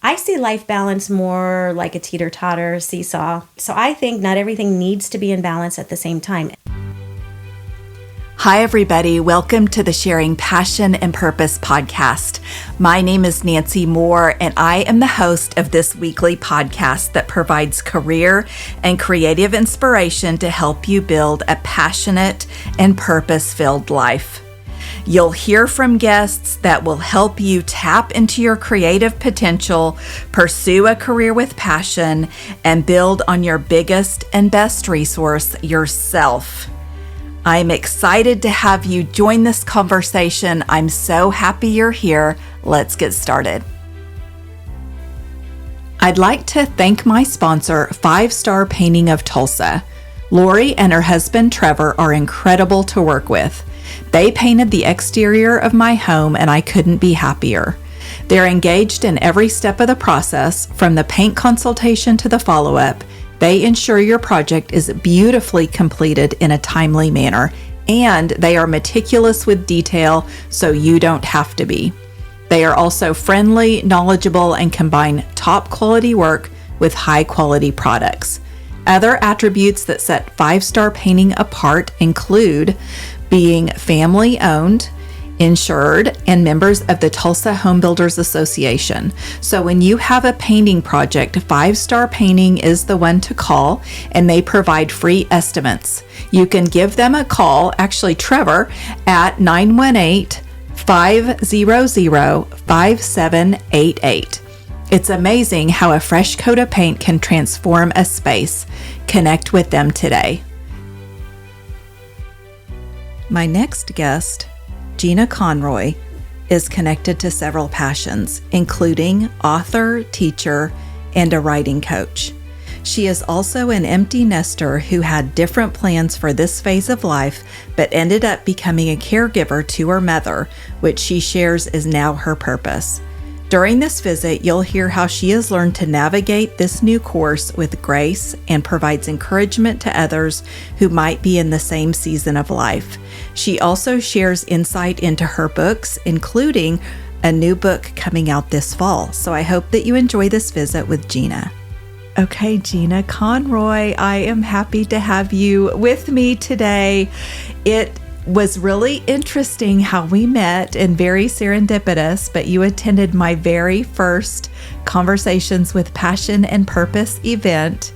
I see life balance more like a teeter-totter seesaw. So I think not everything needs to be in balance at the same time. Hi, everybody. Welcome to the Sharing Passion and Purpose podcast. My name is Nancy Moore, and I am the host of this weekly podcast that provides career and creative inspiration to help you build a passionate and purpose-filled life. You'll hear from guests that will help you tap into your creative potential, pursue a career with passion, and build on your biggest and best resource, yourself. I'm excited to have you join this conversation. I'm so happy you're here. Let's get started. I'd like to thank my sponsor, 5 Star Painting of Tulsa. Lori and her husband, Trevor, are incredible to work with. They painted the exterior of my home, and I couldn't be happier. They're engaged in every step of the process, from the paint consultation to the follow-up. They ensure your project is beautifully completed in a timely manner, and they are meticulous with detail so you don't have to be. They are also friendly, knowledgeable, and combine top quality work with high quality products. Other attributes that set 5 Star Painting apart include being family owned, insured, and members of the Tulsa Home Builders Association. So when you have a painting project, 5 Star Painting is the one to call, and they provide free estimates. You can give them a call, actually Trevor, at 918-500-5788. It's amazing how a fresh coat of paint can transform a space. Connect with them today. My next guest, Gina Conroy, is connected to several passions, including author, teacher, and a writing coach. She is also an empty nester who had different plans for this phase of life, but ended up becoming a caregiver to her mother, which she shares is now her purpose. During this visit, you'll hear how she has learned to navigate this new course with grace and provides encouragement to others who might be in the same season of life. She also shares insight into her books, including a new book coming out this fall. So I hope that you enjoy this visit with Gina. Okay, Gina Conroy, I am happy to have you with me today. It was really interesting how we met and very serendipitous, but you attended my very first Conversations with Passion and Purpose event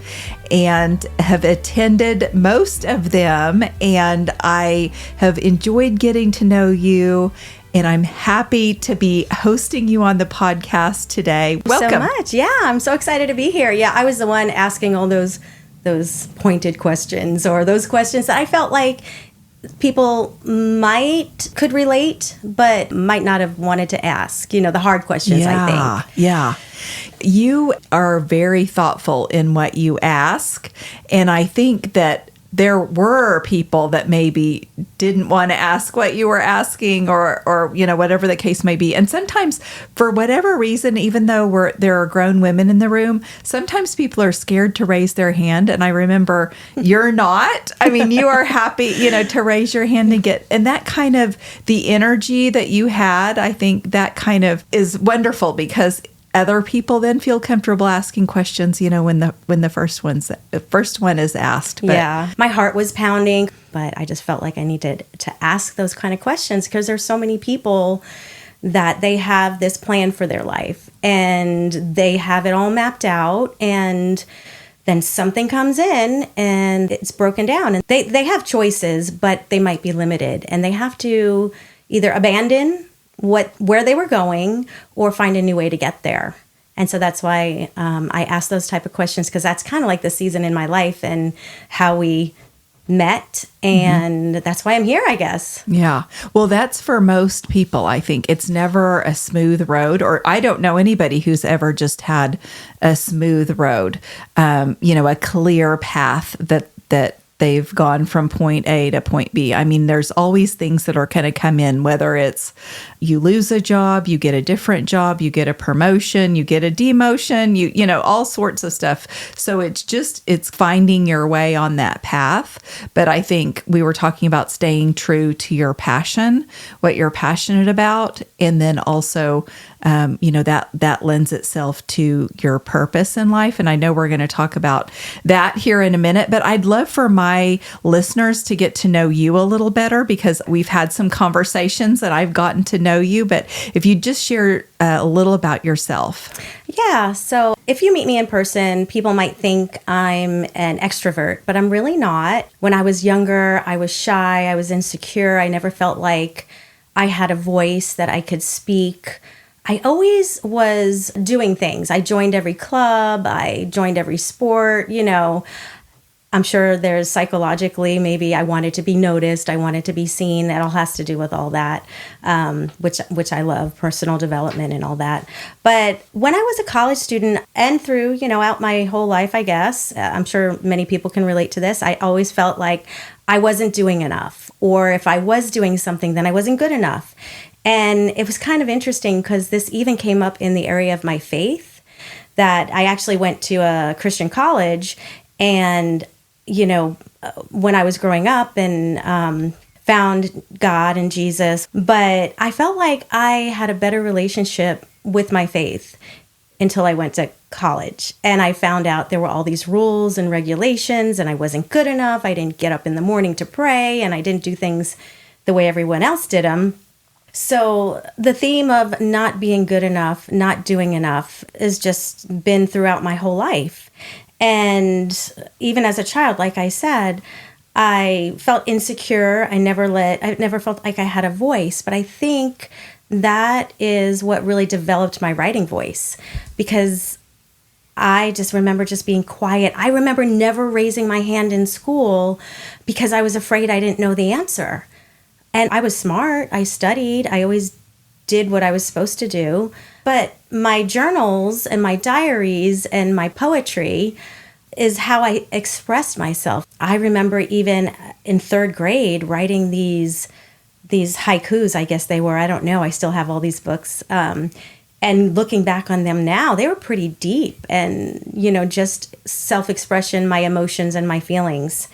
and have attended most of them, and I have enjoyed getting to know you, and I'm happy to be hosting you on the podcast today. Welcome. So much. Yeah, I'm so excited to be here. Yeah, I was the one asking all those pointed questions, or those questions that I felt like people could relate, but might not have wanted to ask, the hard questions, I think. Yeah. You are very thoughtful in what you ask. And I think that there were people that maybe didn't want to ask what you were asking, or whatever the case may be. And sometimes, for whatever reason, even though there are grown women in the room, sometimes people are scared to raise their hand. And I remember you're not. I mean, you are happy, to raise your hand and that kind of the energy that you had. I think that kind of is wonderful because other people then feel comfortable asking questions, when the first one is asked. But yeah, my heart was pounding, but I just felt like I needed to ask those kind of questions because there's so many people that they have this plan for their life and they have it all mapped out, and then something comes in and it's broken down, and they have choices, but they might be limited, and they have to either abandon where they were going or find a new way to get there. And so that's why I ask those type of questions, because that's kind of like the season in my life and how we met. And that's why I'm here, I guess. Yeah. Well, that's for most people. I think it's never a smooth road, or I don't know anybody who's ever just had a smooth road, a clear path that they've gone from point A to point B. I mean, there's always things that are going to come in, whether it's you lose a job, you get a different job, you get a promotion, you get a demotion, you know, all sorts of stuff. So it's finding your way on that path. But I think we were talking about staying true to your passion, what you're passionate about, and then also that lends itself to your purpose in life. And I know we're going to talk about that here in a minute, but I'd love for my listeners to get to know you a little better, because we've had some conversations and I've gotten to know you. But if you just share a little about yourself. Yeah. So if you meet me in person, people might think I'm an extrovert, but I'm really not. When I was younger, I was shy. I was insecure. I never felt like I had a voice that I could speak. I always was doing things. I joined every club. I joined every sport. I'm sure there's psychologically, maybe I wanted to be noticed. I wanted to be seen. It all has to do with all that, which I love, personal development and all that. But when I was a college student and through, out my whole life, I guess, I'm sure many people can relate to this. I always felt like I wasn't doing enough, or if I was doing something, then I wasn't good enough. And it was kind of interesting because this even came up in the area of my faith, that I actually went to a Christian college, and when I was growing up and found God and Jesus, but I felt like I had a better relationship with my faith until I went to college. And I found out there were all these rules and regulations, and I wasn't good enough. I didn't get up in the morning to pray, and I didn't do things the way everyone else did them. So the theme of not being good enough, not doing enough, has just been throughout my whole life. And even as a child, like I said, I felt insecure. I never felt like I had a voice. But I think that is what really developed my writing voice, because I just remember just being quiet. I remember never raising my hand in school because I was afraid I didn't know the answer. And I was smart. I studied. I always did what I was supposed to do. But my journals and my diaries and my poetry is how I expressed myself. I remember even in third grade writing these haikus, I guess they were. I don't know. I still have all these books. And looking back on them now, they were pretty deep and, just self-expression, my emotions and my feelings.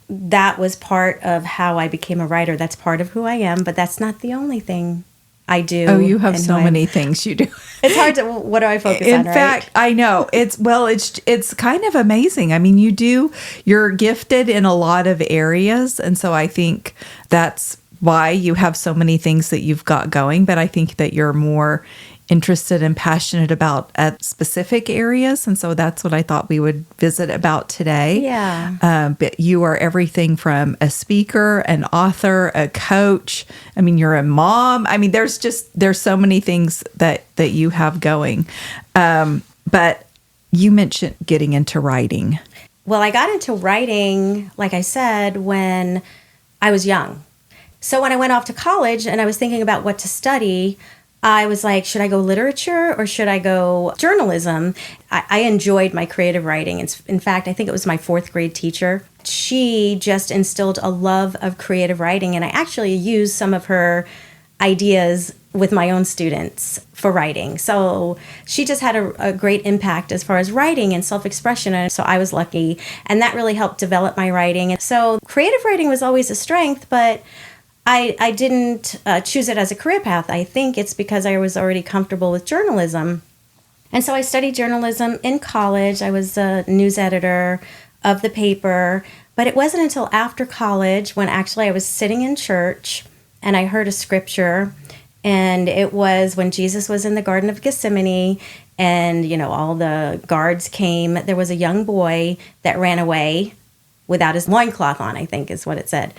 That was part of how I became a writer. That's part of who I am, but that's not the only thing I do. Oh, you have so many things you do. It's hard to, what do I focus on, In fact, right? I know. It's kind of amazing. I mean, you're gifted in a lot of areas. And so I think that's why you have so many things that you've got going. But I think that you're more interested and passionate about at specific areas. And so that's what I thought we would visit about today. Yeah. But you are everything from a speaker, an author, a coach. I mean, you're a mom. I mean, there's so many things that you have going. But you mentioned getting into writing. Well, I got into writing, like I said, when I was young. So when I went off to college and I was thinking about what to study, I was like, should I go literature or should I go journalism? I enjoyed my creative writing. In fact, I think it was my fourth grade teacher. She just instilled a love of creative writing, and I actually used some of her ideas with my own students for writing. So she just had a great impact as far as writing and self-expression. And so I was lucky, and that really helped develop my writing. And so creative writing was always a strength, but I didn't choose it as a career path. I think it's because I was already comfortable with journalism. And so I studied journalism in college. I was a news editor of the paper. But it wasn't until after college when actually I was sitting in church and I heard a scripture. And it was when Jesus was in the Garden of Gethsemane and, all the guards came. There was a young boy that ran away without his loincloth on, I think is what it said.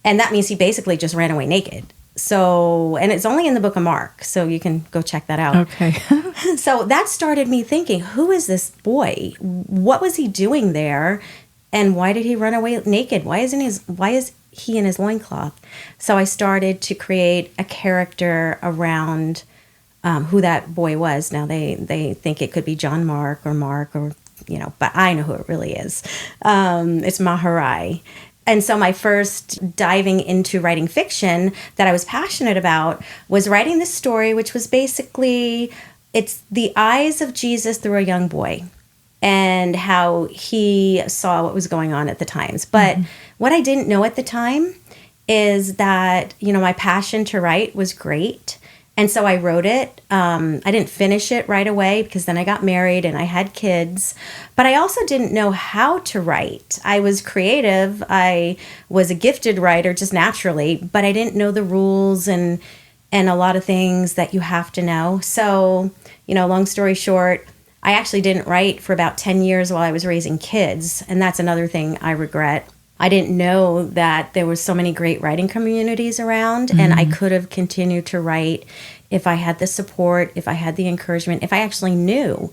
And that means he basically just ran away naked. So, and it's only in the book of Mark, so you can go check that out. Okay. So that started me thinking, who is this boy? What was he doing there? And why did he run away naked? Why is he in his loincloth? So I started to create a character around who that boy was. Now they think it could be John Mark, or but I know who it really is. It's Maharai. And so my first diving into writing fiction that I was passionate about was writing this story, which was basically, it's the eyes of Jesus through a young boy and how he saw what was going on at the times. But what I didn't know at the time is that, my passion to write was great. And so I wrote it. I didn't finish it right away because then I got married and I had kids. But I also didn't know how to write. I was creative. I was a gifted writer just naturally, but I didn't know the rules and a lot of things that you have to know. So, long story short, I actually didn't write for about 10 years while I was raising kids. And that's another thing I regret. I didn't know that there were so many great writing communities around, and I could have continued to write if I had the support, if I had the encouragement, if I actually knew.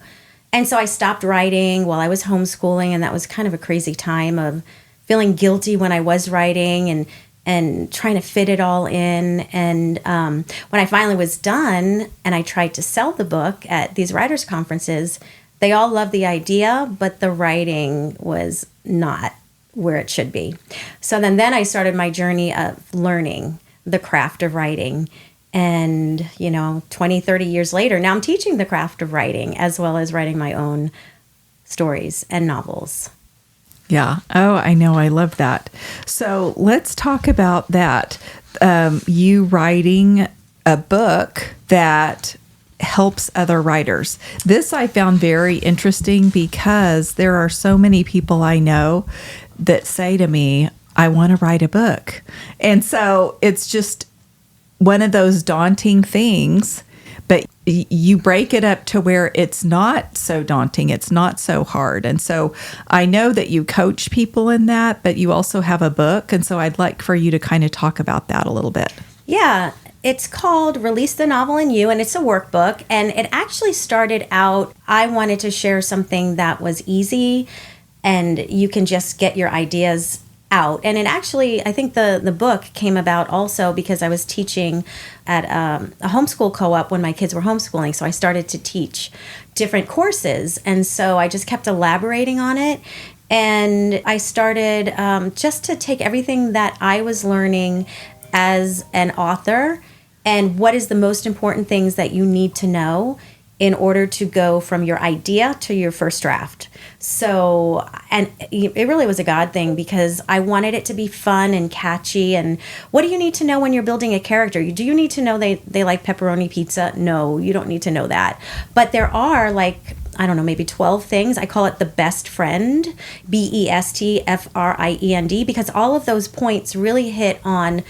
And so I stopped writing while I was homeschooling, and that was kind of a crazy time of feeling guilty when I was writing and trying to fit it all in. And when I finally was done and I tried to sell the book at these writers' conferences, they all loved the idea, but the writing was not where it should be. So then I started my journey of learning the craft of writing. And, 20, 30 years later, now I'm teaching the craft of writing as well as writing my own stories and novels. Yeah. Oh, I know. I love that. So let's talk about that. You writing a book that helps other writers. This I found very interesting because there are so many people I know that say to me, I want to write a book. And so it's just one of those daunting things, but you break it up to where it's not so daunting. It's not so hard. And so I know that you coach people in that, but you also have a book. And so I'd like for you to kind of talk about that a little bit. Yeah. It's called Release the Novel in You, and it's a workbook. And it actually started out, I wanted to share something that was easy and you can just get your ideas out. And it actually, I think the book came about also because I was teaching at a homeschool co-op when my kids were homeschooling. So I started to teach different courses. And so I just kept elaborating on it. And I started just to take everything that I was learning as an author and what is the most important things that you need to know in order to go from your idea to your first draft. So, and it really was a God thing because I wanted it to be fun and catchy. And what do you need to know when you're building a character? Do you need to know they like pepperoni pizza? No, you don't need to know that. But there are maybe 12 things. I call it the best friend, BESTFRIEND, because all of those points really hit on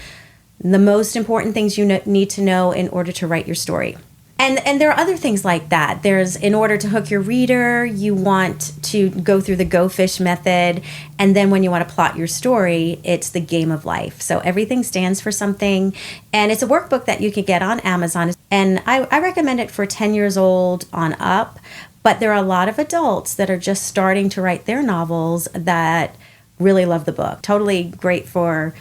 the most important things you need to know in order to write your story. And there are other things like that. There's, in order to hook your reader, you want to go through the Go Fish method. And then when you want to plot your story, it's the game of life. So everything stands for something. And it's a workbook that you can get on Amazon. And I recommend it for 10 years old on up. But there are a lot of adults that are just starting to write their novels that really love the book. Totally great for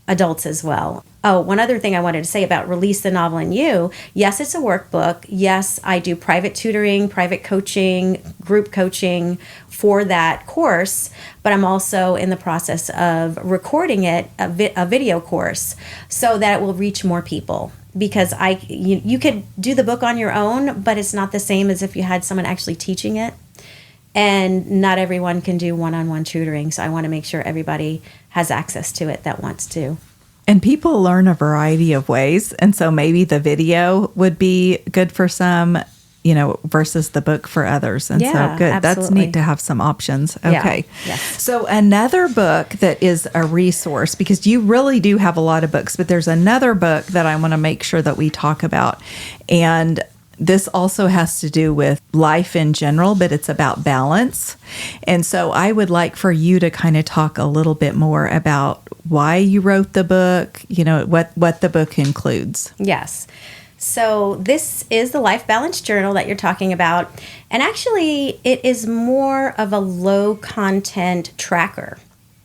adults as well. Oh, one other thing I wanted to say about Release the Novel in You. Yes, it's a workbook. Yes, I do private tutoring, private coaching, group coaching for that course, but I'm also in the process of recording it, a video course, so that it will reach more people. Because you could do the book on your own, but it's not the same as if you had someone actually teaching it. And not everyone can do one-on-one tutoring, so I want to make sure everybody has access to it that wants to. And people learn a variety of ways. And so maybe the video would be good for some, versus the book for others. And so good. Absolutely. That's neat to have some options. Okay. Yeah. Yes. So another book that is a resource, because you really do have a lot of books, but there's another book that I want to make sure that we talk about. And this also has to do with life in general, but it's about balance. And so I would like for you to kind of talk a little bit more about why you wrote the book, what the book includes. Yes. So this is the Life Balance Journal that you're talking about. And actually, it is more of a low content tracker.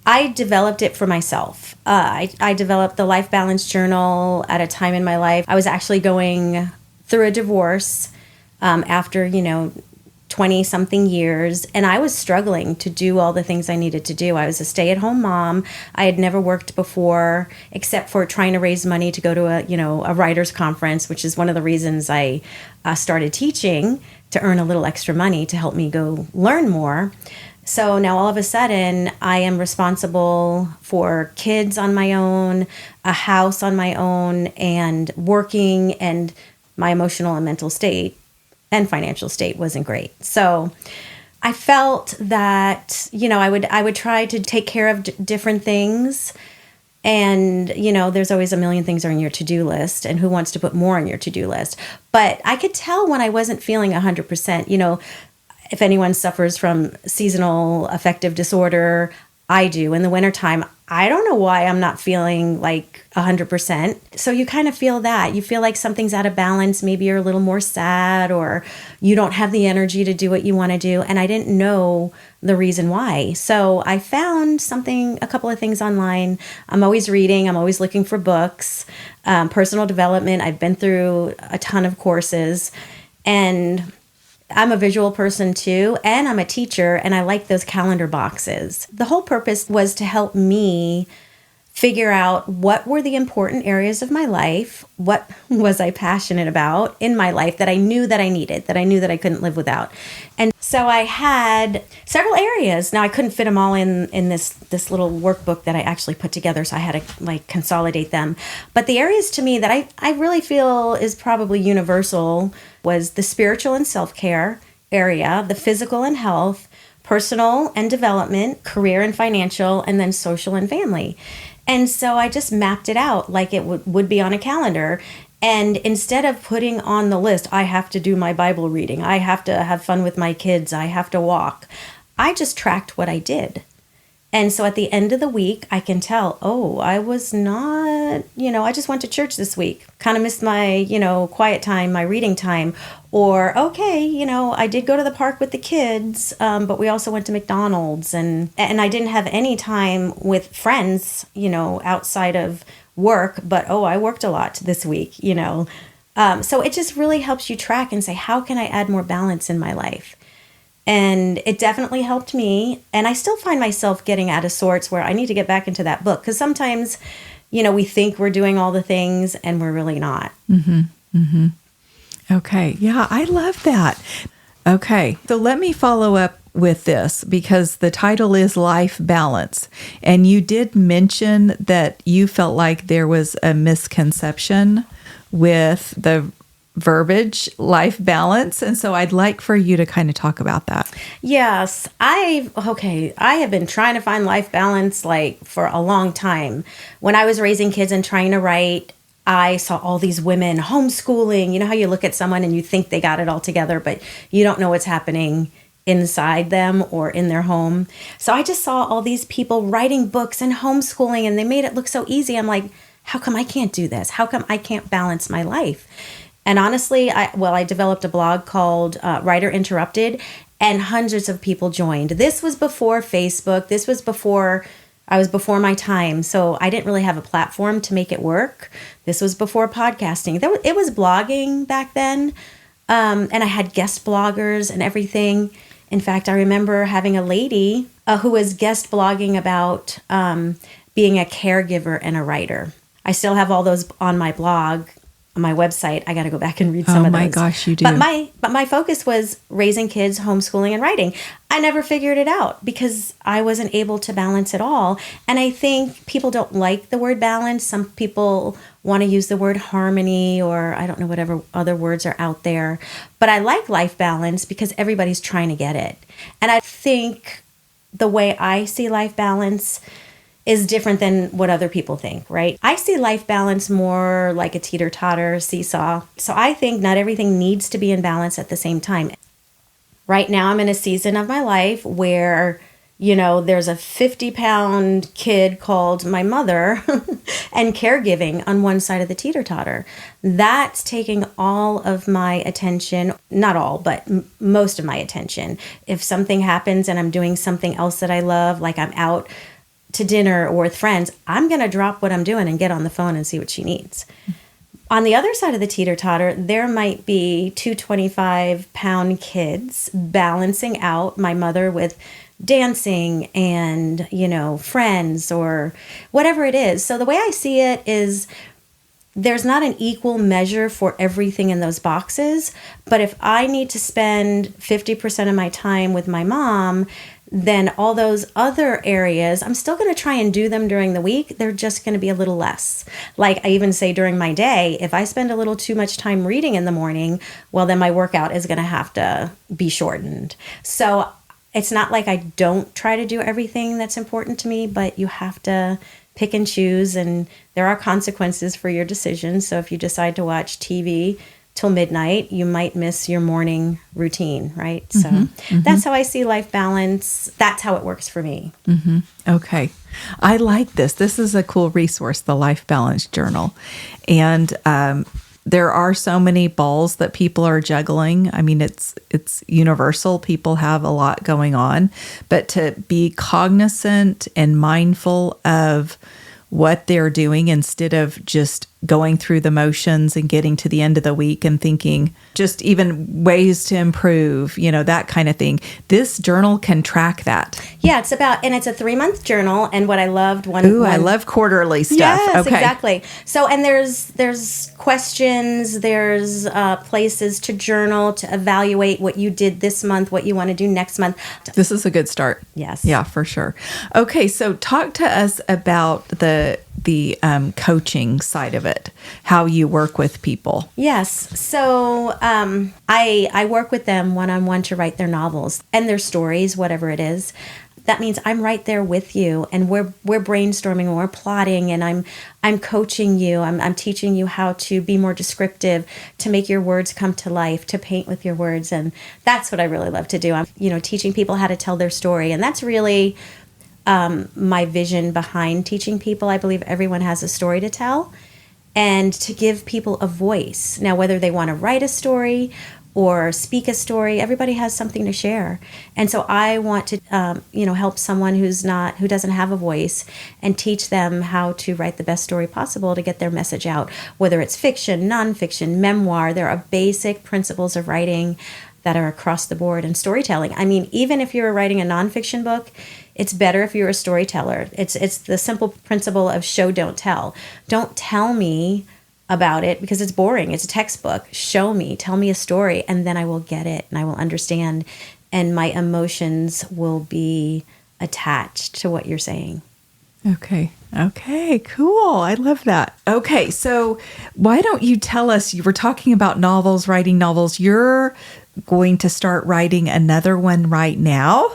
I developed it for myself. I developed the Life Balance Journal at a time in my life. I was actually going through a divorce after, 20-something years, and I was struggling to do all the things I needed to do. I was a stay-at-home mom. I had never worked before, except for trying to raise money to go to a writer's conference, which is one of the reasons I started teaching, to earn a little extra money to help me go learn more. So now all of a sudden, I am responsible for kids on my own, a house on my own, and working and my emotional and mental state and financial state wasn't great. So I felt that, I would try to take care of different things. And, there's always a million things on your to-do list, and who wants to put more on your to-do list? But I could tell when I wasn't feeling 100%. If anyone suffers from seasonal affective disorder, I do. In the wintertime, I don't know why I'm not feeling like 100%. So you kind of feel that. You feel like something's out of balance. Maybe you're a little more sad, or you don't have the energy to do what you want to do. And I didn't know the reason why. So I found a couple of things online. I'm always reading. I'm always looking for books, personal development. I've been through a ton of courses, and I'm a visual person too, and I'm a teacher, and I like those calendar boxes. The whole purpose was to help me figure out what were the important areas of my life, what was I passionate about in my life that I knew that I needed, that I knew that I couldn't live without. And so I had several areas. Now I couldn't fit them all in this little workbook that I actually put together, so I had to consolidate them. But the areas to me that I really feel is probably universal was the spiritual and self-care area, the physical and health, personal and development, career and financial, and then social and family. And so I just mapped it out like it would be on a calendar. And instead of putting on the list, I have to do my Bible reading, I have to have fun with my kids, I have to walk, I just tracked what I did. And so at the end of the week, I can tell, I was not, I just went to church this week, kind of missed my, quiet time, my reading time. Or, I did go to the park with the kids, but we also went to McDonald's. And I didn't have any time with friends, outside of work. But, I worked a lot this week, So it just really helps you track and say, how can I add more balance in my life? And it definitely helped me. And I still find myself getting out of sorts where I need to get back into that book. Because sometimes, we think we're doing all the things and we're really not. Mm-hmm. Mm-hmm. Okay. Yeah, I love that. Okay. So let me follow up with this, because the title is Life Balance. And you did mention that you felt like there was a misconception with the verbiage life balance, and so I'd like for you to kind of talk about that. Yes, I have been trying to find life balance for a long time. When I was raising kids and trying to write, I saw all these women homeschooling. You know how you look at someone and you think they got it all together, but you don't know what's happening inside them or in their home. So I just saw all these people writing books and homeschooling, and they made it look so easy. I'm like, how come I can't do this? How come I can't balance my life? And honestly, I developed a blog called Writer Interrupted, and hundreds of people joined. This was before Facebook. This was before my time. So I didn't really have a platform to make it work. This was before podcasting. It was blogging back then. And I had guest bloggers and everything. In fact, I remember having a lady who was guest blogging about being a caregiver and a writer. I still have all those on my blog. On my website. I got to go back and read some of those. Oh my gosh, you do. But my focus was raising kids, homeschooling, and writing. I never figured it out because I wasn't able to balance it all. And I think people don't like the word balance. Some people want to use the word harmony, or I don't know, whatever other words are out there. But I like life balance because everybody's trying to get it. And I think the way I see life balance is different than what other people think, right? I see life balance more like a teeter-totter seesaw. So I think not everything needs to be in balance at the same time. Right now, I'm in a season of my life where, there's a 50-pound kid called my mother and caregiving on one side of the teeter-totter. That's taking all of my attention, not all, but most of my attention. If something happens and I'm doing something else that I love, like I'm out to dinner or with friends, I'm going to drop what I'm doing and get on the phone and see what she needs. On the other side of the teeter-totter, there might be two 25-pound kids balancing out my mother with dancing and, friends or whatever it is. So the way I see it is there's not an equal measure for everything in those boxes. But if I need to spend 50% of my time with my mom, then all those other areas, I'm still going to try and do them during the week. They're just going to be a little less. Like I even say during my day, if I spend a little too much time reading in the morning, well, then my workout is going to have to be shortened. So it's not like I don't try to do everything that's important to me, but you have to pick and choose, and there are consequences for your decisions. So if you decide to watch TV till midnight, you might miss your morning routine, right? So that's how I see life balance. That's how it works for me. Okay. I like this. This is a cool resource, the Life Balance Journal. And there are so many balls that people are juggling. I mean, it's universal. People have a lot going on, but to be cognizant and mindful of what they're doing instead of just going through the motions and getting to the end of the week and thinking just even ways to improve, that kind of thing. This journal can track that. Yeah, it's a 3-month journal. And what I loved I love quarterly stuff. Yes, okay. Exactly. So, and there's questions, there's places to journal, to evaluate what you did this month, what you want to do next month. This is a good start. Yes. Yeah, for sure. Okay, so talk to us about the coaching side of it, how you work with people. Yes. So I work with them one-on-one to write their novels and their stories, whatever it is. That means I'm right there with you, and we're brainstorming, and we're plotting, and I'm coaching you. I'm teaching you how to be more descriptive, to make your words come to life, to paint with your words, and that's what I really love to do. I'm teaching people how to tell their story, and that's really my vision behind teaching people. I believe everyone has a story to tell, and to give people a voice. Now, whether they want to write a story or speak a story, everybody has something to share. And so I want to, help someone who doesn't have a voice, and teach them how to write the best story possible to get their message out. Whether it's fiction, nonfiction, memoir, there are basic principles of writing that are across the board in storytelling. I mean, even if you're writing a nonfiction book, it's better if you're a storyteller. It's the simple principle of show, don't tell. Don't tell me about it because it's boring. It's a textbook. Show me, tell me a story, and then I will get it and I will understand, and my emotions will be attached to what you're saying. Okay, cool. I love that. Okay, so why don't you tell us, you were talking about novels, writing novels. You're going to start writing another one right now.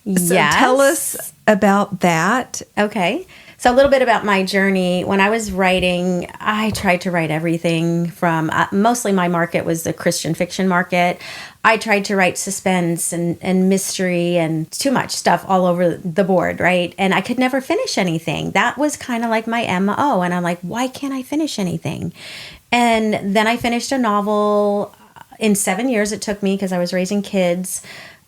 So yes. Tell us about that. Okay. So a little bit about my journey. When I was writing, I tried to write everything from, mostly my market was the Christian fiction market. I tried to write suspense and mystery and too much stuff all over the board, right? And I could never finish anything. That was kind of like my MO. And I'm like, why can't I finish anything? And then I finished a novel in 7 years it took me because I was raising kids.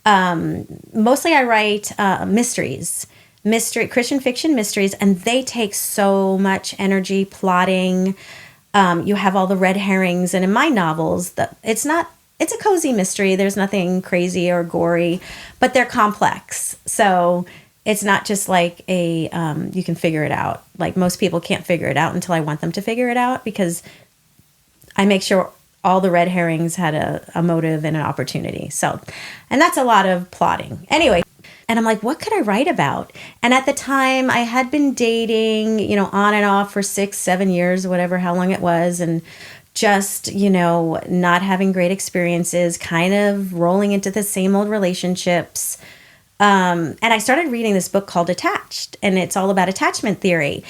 Mostly I write mysteries. Christian fiction mysteries, and they take so much energy plotting. You have all the red herrings, and in my novels, it's a cozy mystery. There's nothing crazy or gory, but they're complex. So it's not just like you can figure it out. Like most people can't figure it out until I want them to figure it out, because I make sure all the red herrings had a motive and an opportunity. So, and that's a lot of plotting. Anyway. And I'm like, what could I write about? And at the time I had been dating, on and off for 6-7 years, whatever, how long it was. And just, not having great experiences, kind of rolling into the same old relationships. And I started reading this book called Attached, and it's all about attachment theory.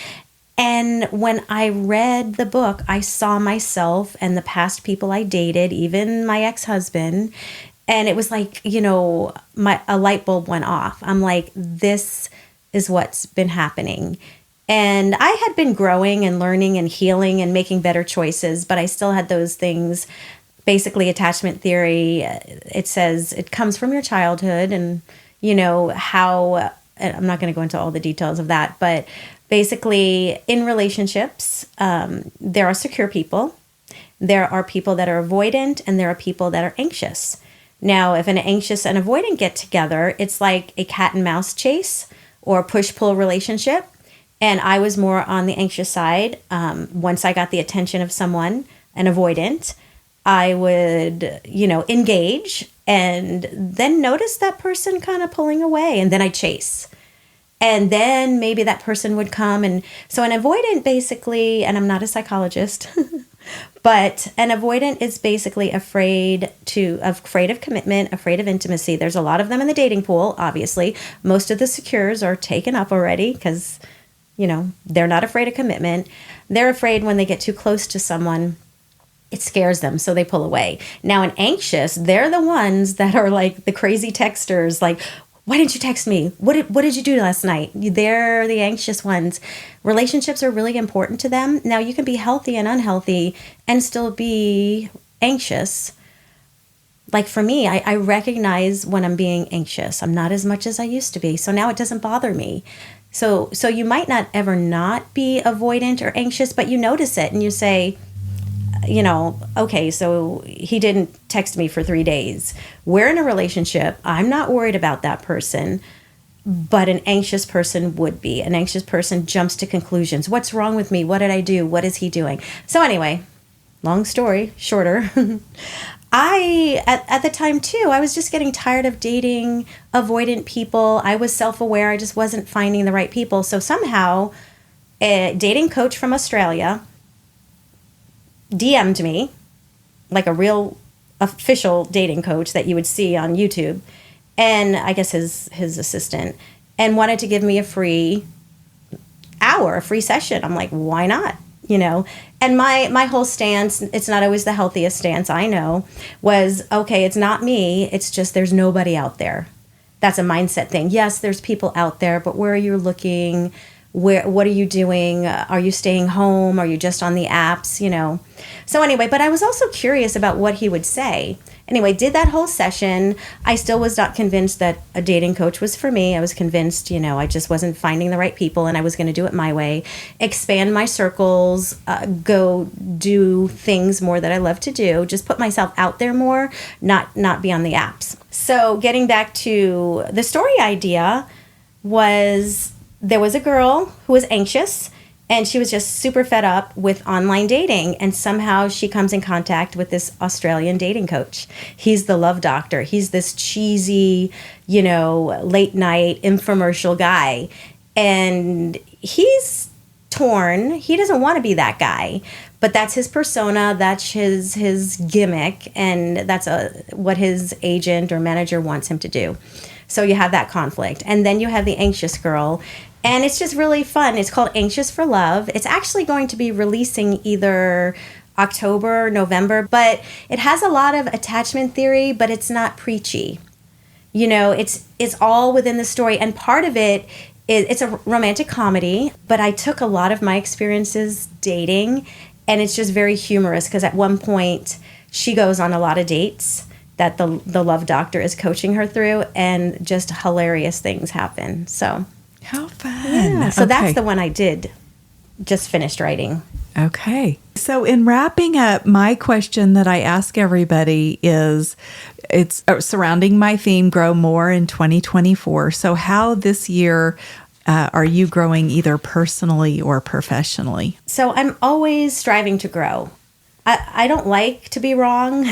And when I read the book, I saw myself and the past people I dated, even my ex-husband. And it was like, a light bulb went off. I'm like, this is what's been happening. And I had been growing and learning and healing and making better choices, but I still had those things. Basically, attachment theory, it says it comes from your childhood, and, how, and I'm not going to go into all the details of that, but basically in relationships, there are secure people, there are people that are avoidant, and there are people that are anxious. Now, if an anxious and avoidant get together, it's like a cat and mouse chase or push-pull relationship. And I was more on the anxious side. Once I got the attention of someone, an avoidant, I would, engage and then notice that person kind of pulling away, and then I chase. And then maybe that person would come. And so an avoidant basically, and I'm not a psychologist, but an avoidant is basically afraid of commitment, afraid of intimacy. There's a lot of them in the dating pool, obviously. Most of the secures are taken up already because, they're not afraid of commitment. They're afraid when they get too close to someone, it scares them, so they pull away. Now, an anxious, they're the ones that are like the crazy texters, like, why didn't you text me? What did you do last night? They're the anxious ones. Relationships are really important to them. Now, you can be healthy and unhealthy and still be anxious. Like for me, I recognize when I'm being anxious. I'm not as much as I used to be. So now it doesn't bother me. So you might not ever not be avoidant or anxious, but you notice it and you say, okay, so he didn't text me for 3 days. We're in a relationship. I'm not worried about that person, but an anxious person would be. An anxious person jumps to conclusions. What's wrong with me? What did I do? What is he doing? So anyway, long story shorter, at the time too, I was just getting tired of dating avoidant people. I was self-aware. I just wasn't finding the right people. So somehow a dating coach from Australia DM'd me, like a real official dating coach that you would see on YouTube, and I guess his assistant, and wanted to give me a free session. I'm like, why not? And my whole stance, it's not always the healthiest stance, I know, was, okay, it's not me. It's just there's nobody out there. That's a mindset thing. Yes, there's people out there, but where are you looking? What are you doing? Are you staying home? Are you just on the apps? So anyway, but I was also curious about what he would say. Anyway, did that whole session. I still was not convinced that a dating coach was for me. I was convinced, I just wasn't finding the right people, and I was going to do it my way, expand my circles, go do things more that I love to do, just put myself out there more, not be on the apps. So getting back to the story idea was, there was a girl who was anxious, and she was just super fed up with online dating. And somehow she comes in contact with this Australian dating coach. He's the love doctor. He's this cheesy, late night infomercial guy. And he's torn. He doesn't want to be that guy. But that's his persona. That's his gimmick. And that's what his agent or manager wants him to do. So you have that conflict. And then you have the anxious girl. And it's just really fun. It's called Anxious for Love. It's actually going to be releasing either October or November, but it has a lot of attachment theory, but it's not preachy. It's all within the story. And part of it is, it's a romantic comedy, but I took a lot of my experiences dating, and it's just very humorous because at one point she goes on a lot of dates that the love doctor is coaching her through, and just hilarious things happen. So how fun. Yeah. So that's the one I just finished writing. Okay. So in wrapping up, my question that I ask everybody is, it's surrounding my theme, Grow More in 2024. So how this year are you growing, either personally or professionally? So I'm always striving to grow. I don't like to be wrong.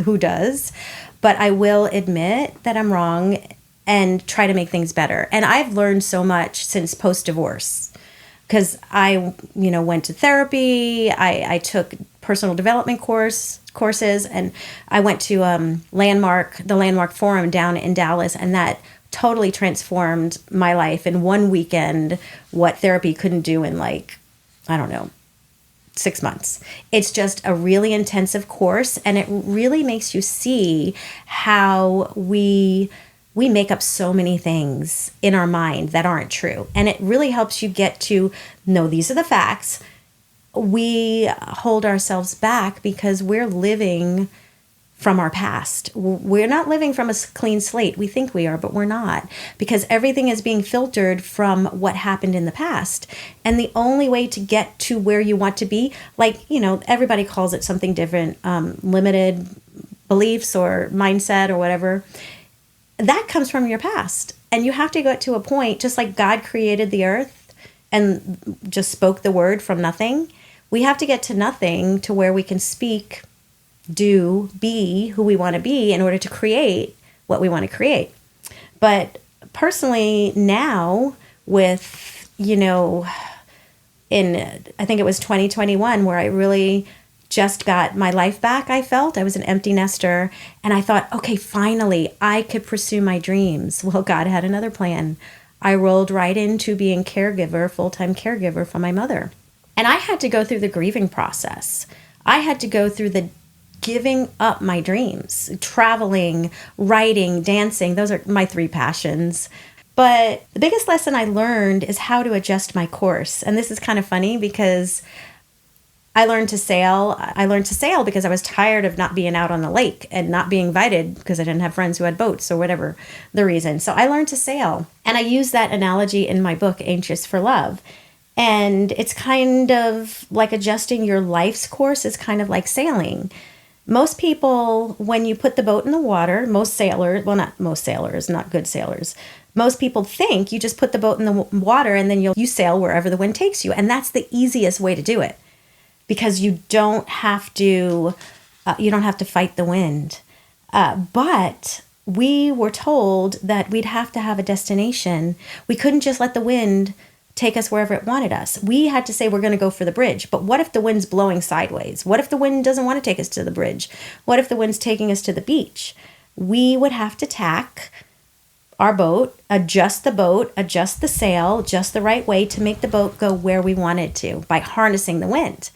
Who does? But I will admit that I'm wrong and try to make things better. And I've learned so much since post-divorce, because I, went to therapy. I took personal development courses, and I went to the Landmark Forum down in Dallas, and that totally transformed my life in one weekend, what therapy couldn't do in 6 months. It's just a really intensive course, and it really makes you see how we make up so many things in our mind that aren't true. And it really helps you get to know these are the facts. We hold ourselves back because we're living from our past. We're not living from a clean slate. We think we are, but we're not, because everything is being filtered from what happened in the past. And the only way to get to where you want to be, everybody calls it something different, limited beliefs or mindset or whatever, that comes from your past. And you have to get to a point, just like God created the earth and just spoke the word from nothing. We have to get to nothing to where we can speak do, be who we want to be in order to create what we want to create. But personally now with, I think it was 2021 where I really just got my life back. I felt I was an empty nester and I thought, okay, finally I could pursue my dreams. Well, God had another plan. I rolled right into being full-time caregiver for my mother. And I had to go through the grieving process. I had to go through the giving up my dreams, traveling, writing, dancing. Those are my 3 passions. But the biggest lesson I learned is how to adjust my course. And this is kind of funny because I learned to sail. I learned to sail because I was tired of not being out on the lake and not being invited because I didn't have friends who had boats or whatever the reason. So I learned to sail. And I use that analogy in my book, Anxious for Love. And it's kind of like adjusting your life's course is kind of like sailing. Most people, when you put the boat in the water, not good sailors. Most people think you just put the boat in the water and then you sail wherever the wind takes you. And that's the easiest way to do it because you don't have to fight the wind. But we were told that we'd have to have a destination. We couldn't just let the wind take us wherever it wanted us. We had to say we're going to go for the bridge. But what if the wind's blowing sideways? What if the wind doesn't want to take us to the bridge? What if the wind's taking us to the beach? We would have to tack our boat, adjust the sail just the right way to make the boat go where we want it to by harnessing the wind.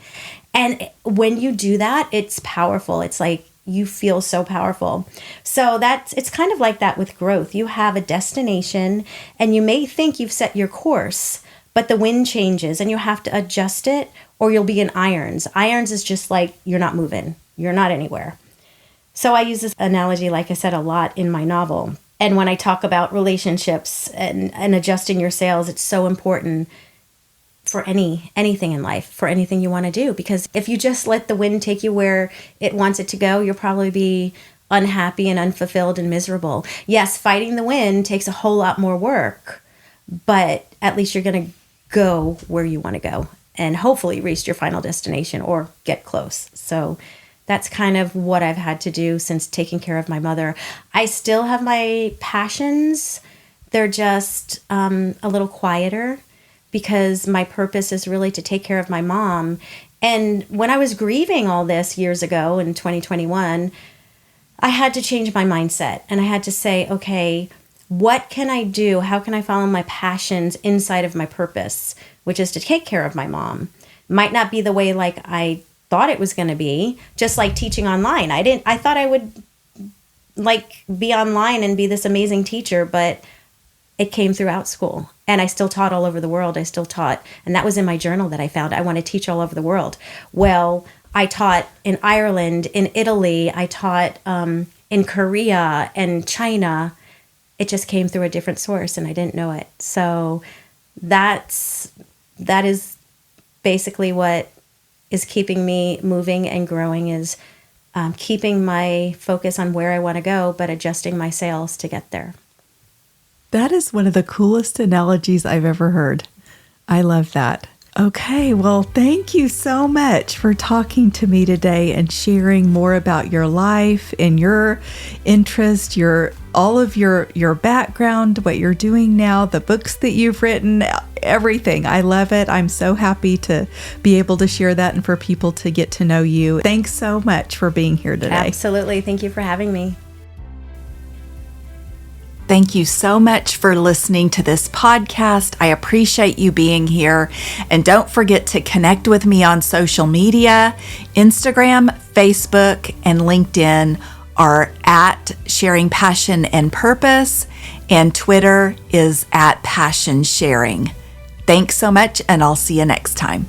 And when you do that, it's powerful. It's like you feel so powerful. So it's kind of like that with growth. You have a destination and you may think you've set your course, but the wind changes and you have to adjust it or you'll be in irons. Irons is just like you're not moving. You're not anywhere. So I use this analogy, like I said, a lot in my novel. And when I talk about relationships and adjusting your sails, it's so important for anything in life, for anything you want to do. Because if you just let the wind take you where it wants it to go, you'll probably be unhappy and unfulfilled and miserable. Yes, fighting the wind takes a whole lot more work, but at least you're going to go where you want to go and hopefully reach your final destination or get close. So that's kind of what I've had to do since taking care of my mother. I still have my passions. They're just a little quieter because my purpose is really to take care of my mom. And when I was grieving all this years ago in 2021, I had to change my mindset. And I had to say, okay, what can I do? How can I follow my passions inside of my purpose, which is to take care of my mom? Might not be the way like I thought it was going to be, just like teaching online. I thought I would like be online and be this amazing teacher, but it came throughout school. And I still taught all over the world. I still taught. And that was in my journal that I found. I want to teach all over the world. Well, I taught in Ireland, in Italy. I taught in Korea and China. It just came through a different source and I didn't know it. So that is basically what is keeping me moving and growing, is keeping my focus on where I want to go, but adjusting my sails to get there. That is one of the coolest analogies I've ever heard. I love that. Okay, well, thank you so much for talking to me today and sharing more about your life and your interest, all of your background, what you're doing now, the books that you've written, everything. I love it. I'm so happy to be able to share that and for people to get to know you. Thanks so much for being here today. Absolutely. Thank you for having me. Thank you so much for listening to this podcast. I appreciate you being here. And don't forget to connect with me on social media. Instagram, Facebook, and LinkedIn are at Sharing Passion and Purpose, and Twitter is at Passion Sharing. Thanks so much, and I'll see you next time.